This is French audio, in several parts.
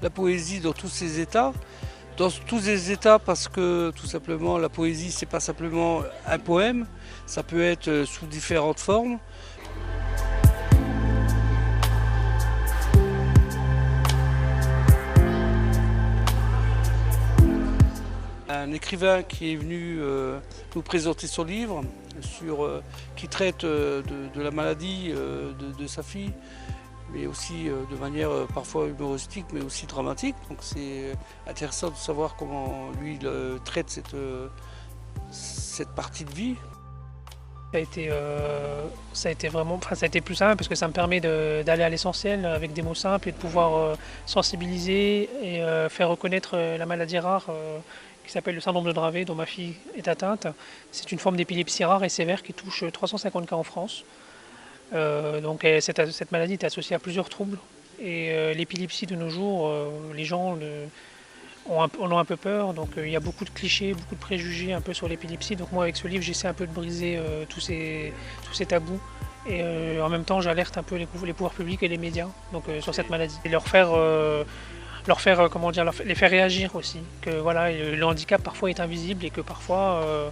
la poésie dans tous ses états. Dans tous ses états parce que tout simplement la poésie c'est pas simplement un poème, ça peut être sous différentes formes. Un écrivain qui est venu nous présenter son livre qui traite de la maladie de sa fille, mais aussi de manière parfois humoristique, mais aussi dramatique. Donc c'est intéressant de savoir comment lui il traite cette partie de vie. Ça a été vraiment, enfin, ça a été plus simple parce que ça me permet d'aller à l'essentiel avec des mots simples et de pouvoir sensibiliser et faire reconnaître la maladie rare qui s'appelle le syndrome de Dravet dont ma fille est atteinte. C'est une forme d'épilepsie rare et sévère qui touche 350 cas en France. Donc cette maladie est associée à plusieurs troubles et l'épilepsie de nos jours, les gens en ont un peu peur, donc il y a beaucoup de clichés, beaucoup de préjugés un peu sur l'épilepsie. Donc moi avec ce livre j'essaie un peu de briser tous ces tabous et en même temps j'alerte un peu les pouvoirs publics et les médias sur cette maladie et les faire réagir aussi, que voilà, le handicap parfois est invisible et que parfois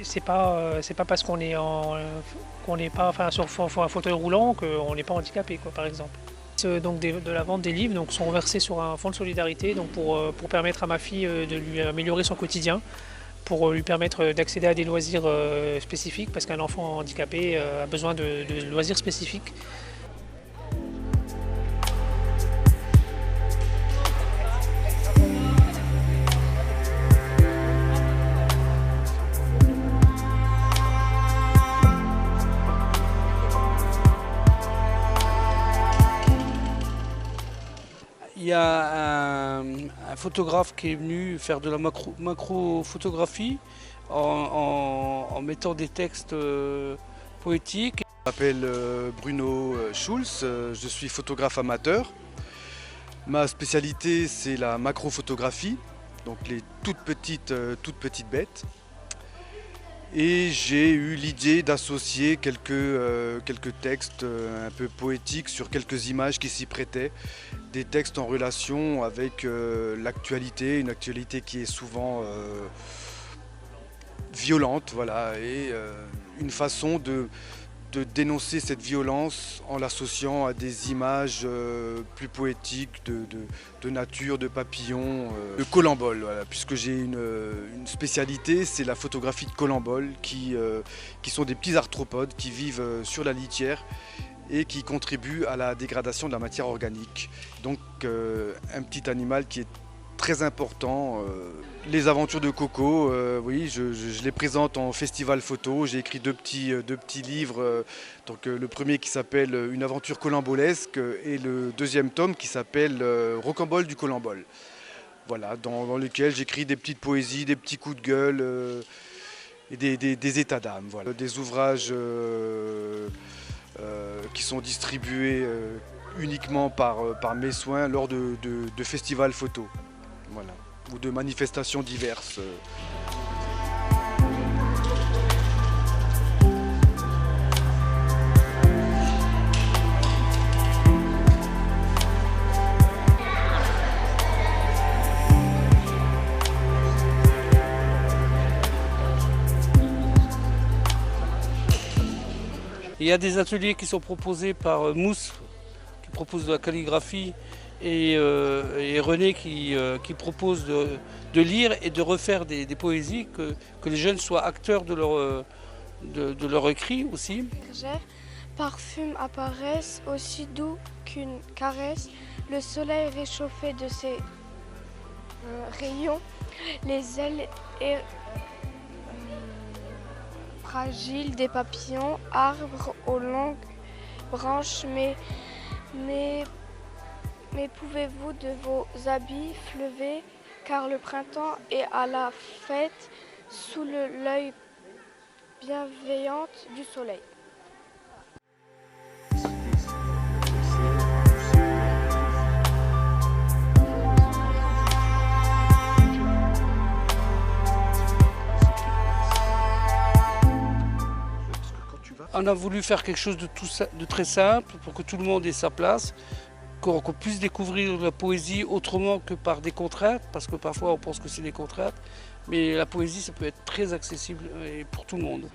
c'est pas parce qu'on est sur un fauteuil roulant qu'on n'est pas handicapé quoi, par exemple. Donc de la vente des livres donc, sont versés sur un fonds de solidarité donc pour permettre à ma fille de lui améliorer son quotidien, pour lui permettre d'accéder à des loisirs spécifiques parce qu'un enfant handicapé a besoin de loisirs spécifiques. Il y a un photographe qui est venu faire de la macro-photographie en mettant des textes poétiques. Je m'appelle Bruno Schulz, je suis photographe amateur. Ma spécialité c'est la macro-photographie, donc les toutes petites bêtes. Et j'ai eu l'idée d'associer quelques textes un peu poétiques sur quelques images qui s'y prêtaient. Des textes en relation avec l'actualité, une actualité qui est souvent violente, voilà, et une façon de dénoncer cette violence en l'associant à des images plus poétiques de nature, de papillons, de collemboles, voilà, puisque j'ai une spécialité, c'est la photographie de collemboles qui sont des petits arthropodes qui vivent sur la litière et qui contribuent à la dégradation de la matière organique. Donc un petit animal qui est très important. Les aventures de Coco, oui, je les présente en festival photo. J'ai écrit deux petits livres. Donc, le premier qui s'appelle Une aventure collembolesque et le deuxième tome qui s'appelle Rocambole du Collembole. Voilà, dans lequel j'écris des petites poésies, des petits coups de gueule et des états d'âme. Voilà. Des ouvrages qui sont distribués uniquement par mes soins lors de festivals photo. Voilà, ou de manifestations diverses. Il y a des ateliers qui sont proposés par Mousse, qui propose de la calligraphie, et René qui propose de lire et de refaire des poésies, que les jeunes soient acteurs de leur écrit aussi. Parfums apparaissent aussi doux qu'une caresse, le soleil réchauffé de ses rayons, les ailes fragiles des papillons, arbres aux longues branches, mais pouvez-vous de vos habits fleuver, car le printemps est à la fête sous l'œil bienveillant du soleil. On a voulu faire quelque chose de très simple pour que tout le monde ait sa place. qu'on puisse découvrir la poésie autrement que par des contraintes, parce que parfois on pense que c'est des contraintes, mais la poésie ça peut être très accessible et pour tout le monde.